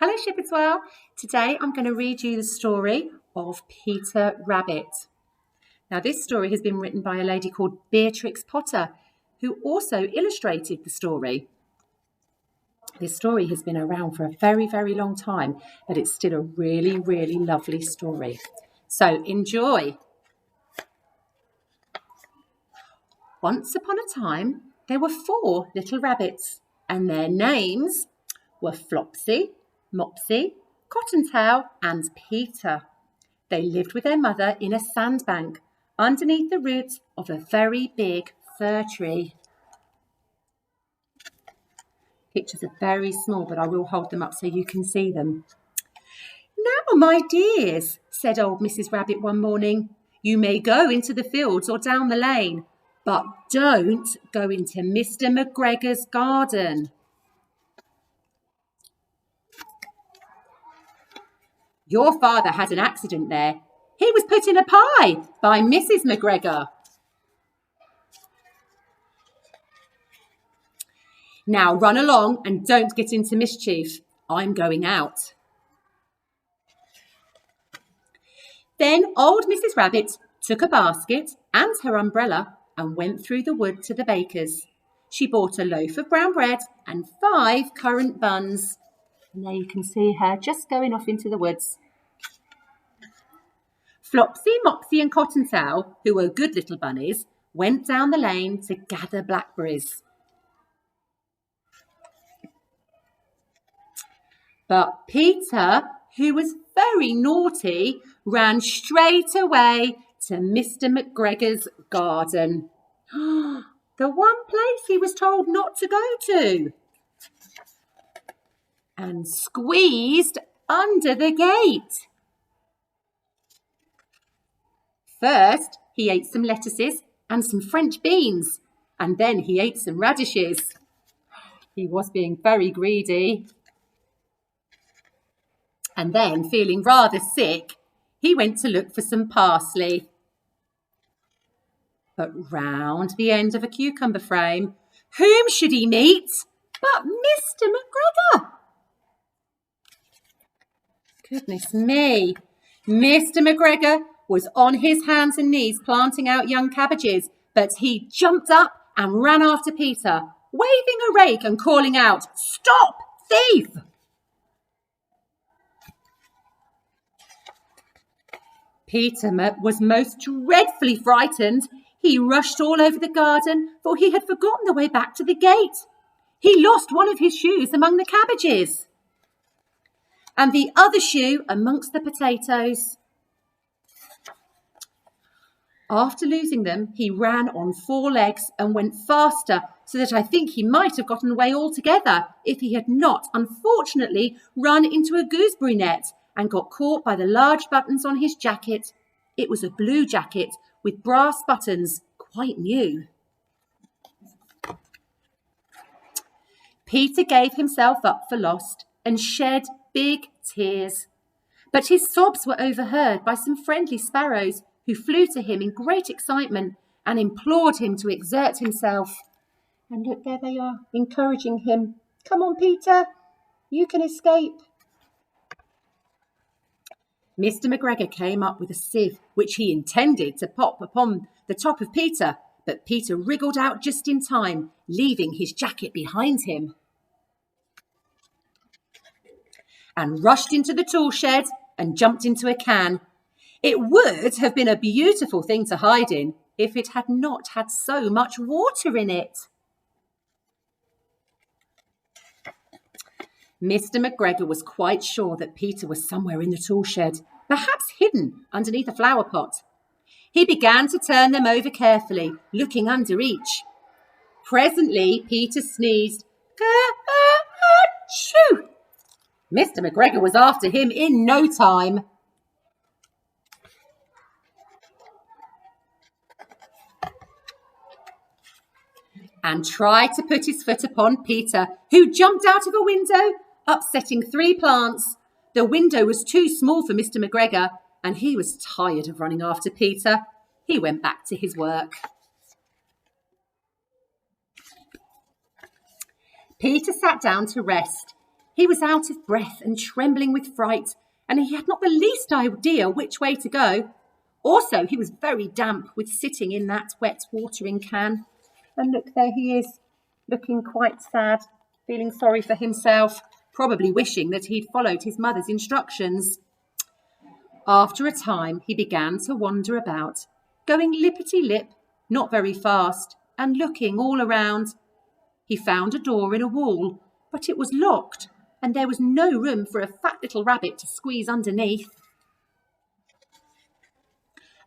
Hello Shepherdswell. Today I'm going to read you the story of Peter Rabbit. Now this story has been written by a lady called Beatrix Potter, who also illustrated the story. This story has been around for a very, very long time, but it's still a really, really lovely story. So enjoy. Once upon a time, there were 4 little rabbits, and their names were Flopsy, Mopsy, Cottontail and Peter. They lived with their mother in a sandbank underneath the roots of a very big fir tree. Pictures are very small, but I will hold them up so you can see them. "Now, my dears," said old Mrs. Rabbit one morning, "you may go into the fields or down the lane, but don't go into Mr. McGregor's garden." "Your father had an accident there. He was put in a pie by Mrs. McGregor." "Now run along and don't get into mischief. I'm going out." Then old Mrs. Rabbit took a basket and her umbrella and went through the wood to the baker's. She bought a loaf of brown bread and 5 currant buns. And there you can see her just going off into the woods. Flopsy, Mopsy and Cottontail, who were good little bunnies, went down the lane to gather blackberries. But Peter, who was very naughty, ran straight away to Mr. McGregor's garden. The one place he was told not to go to. And squeezed under the gate. First, he ate some lettuces and some French beans, and then he ate some radishes. He was being very greedy. And then, feeling rather sick, he went to look for some parsley. But round the end of a cucumber frame, whom should he meet but Mr. McGregor? Goodness me, Mr. McGregor was on his hands and knees planting out young cabbages, but he jumped up and ran after Peter, waving a rake and calling out, "Stop, thief!" Peter was most dreadfully frightened. He rushed all over the garden, for he had forgotten the way back to the gate. He lost one of his shoes among the cabbages, and the other shoe amongst the potatoes. After losing them, he ran on 4 legs and went faster, so that I think he might have gotten away altogether if he had not, unfortunately, run into a gooseberry net and got caught by the large buttons on his jacket. It was a blue jacket with brass buttons, quite new. Peter gave himself up for lost and shed big tears. But his sobs were overheard by some friendly sparrows who flew to him in great excitement and implored him to exert himself. And look, there they are, encouraging him. "Come on, Peter, you can escape." Mr. McGregor came up with a sieve, which he intended to pop upon the top of Peter, but Peter wriggled out just in time, leaving his jacket behind him, and rushed into the tool shed and jumped into a can. It would have been a beautiful thing to hide in if it had not had so much water in it. Mr. McGregor was quite sure that Peter was somewhere in the tool shed, perhaps hidden underneath a flower pot. He began to turn them over carefully, looking under each. Presently, Peter sneezed. Achoo! Mr. McGregor was after him in no time. And tried to put his foot upon Peter, who jumped out of a window, upsetting 3 plants. The window was too small for Mr. McGregor, and he was tired of running after Peter. He went back to his work. Peter sat down to rest. He was out of breath and trembling with fright, and he had not the least idea which way to go. Also, he was very damp with sitting in that wet watering can. And look, there he is, looking quite sad, feeling sorry for himself, probably wishing that he'd followed his mother's instructions. After a time, he began to wander about, going lippity-lip, not very fast, and looking all around. He found a door in a wall, but it was locked, and there was no room for a fat little rabbit to squeeze underneath.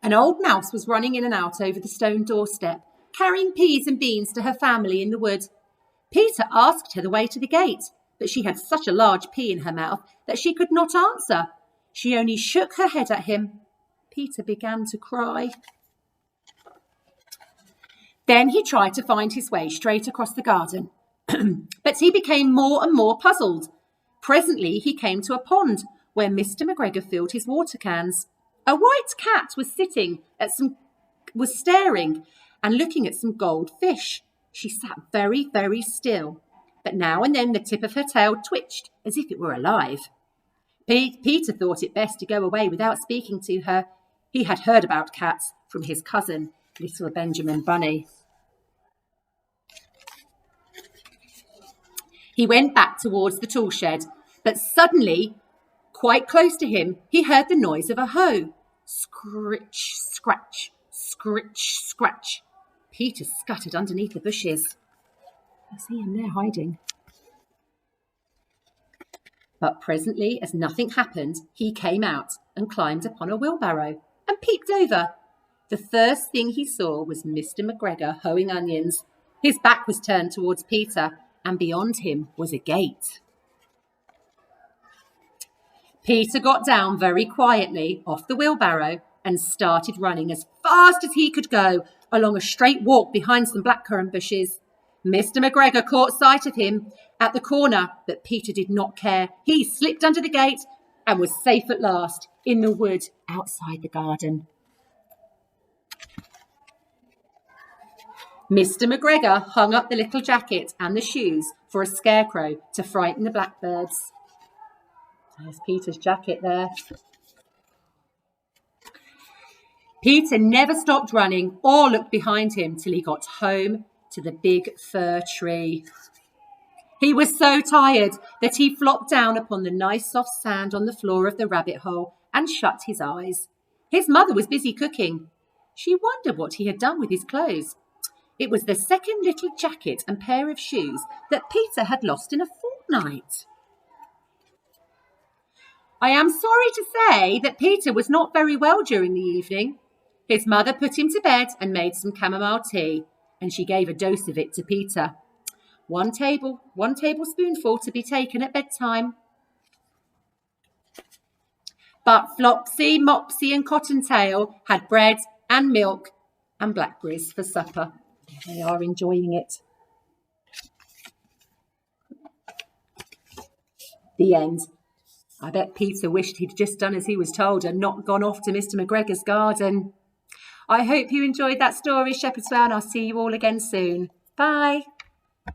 An old mouse was running in and out over the stone doorstep, carrying peas and beans to her family in the wood. Peter asked her the way to the gate, but she had such a large pea in her mouth that she could not answer. She only shook her head at him. Peter began to cry. Then he tried to find his way straight across the garden, but he became more and more puzzled. Presently he came to a pond where Mr. McGregor filled his water cans. A white cat was staring and looking at some gold fish. She sat very, very still, but now and then the tip of her tail twitched as if it were alive. Peter thought it best to go away without speaking to her. He had heard about cats from his cousin, little Benjamin Bunny. He went back towards the tool shed, but suddenly, quite close to him, he heard the noise of a hoe. Scritch, scratch, scritch, scratch. Peter scuttered underneath the bushes. I see him there hiding. But presently, as nothing happened, he came out and climbed upon a wheelbarrow and peeped over. The first thing he saw was Mr. McGregor hoeing onions. His back was turned towards Peter, and beyond him was a gate. Peter got down very quietly off the wheelbarrow and started running as fast as he could go along a straight walk behind some blackcurrant bushes. Mr. McGregor caught sight of him at the corner, but Peter did not care. He slipped under the gate and was safe at last in the wood outside the garden. Mr. McGregor hung up the little jacket and the shoes for a scarecrow to frighten the blackbirds. There's Peter's jacket there. Peter never stopped running or looked behind him till he got home to the big fir tree. He was so tired that he flopped down upon the nice soft sand on the floor of the rabbit hole and shut his eyes. His mother was busy cooking. She wondered what he had done with his clothes. It was the second little jacket and pair of shoes that Peter had lost in a fortnight. I am sorry to say that Peter was not very well during the evening. His mother put him to bed and made some chamomile tea, and she gave a dose of it to Peter. One tablespoonful to be taken at bedtime. But Flopsy, Mopsy and Cottontail had bread and milk and blackberries for supper. They are enjoying it. The end. I bet Peter wished he'd just done as he was told and not gone off to Mr. McGregor's garden. I hope you enjoyed that story, Shepherd's Well, and I'll see you all again soon. Bye.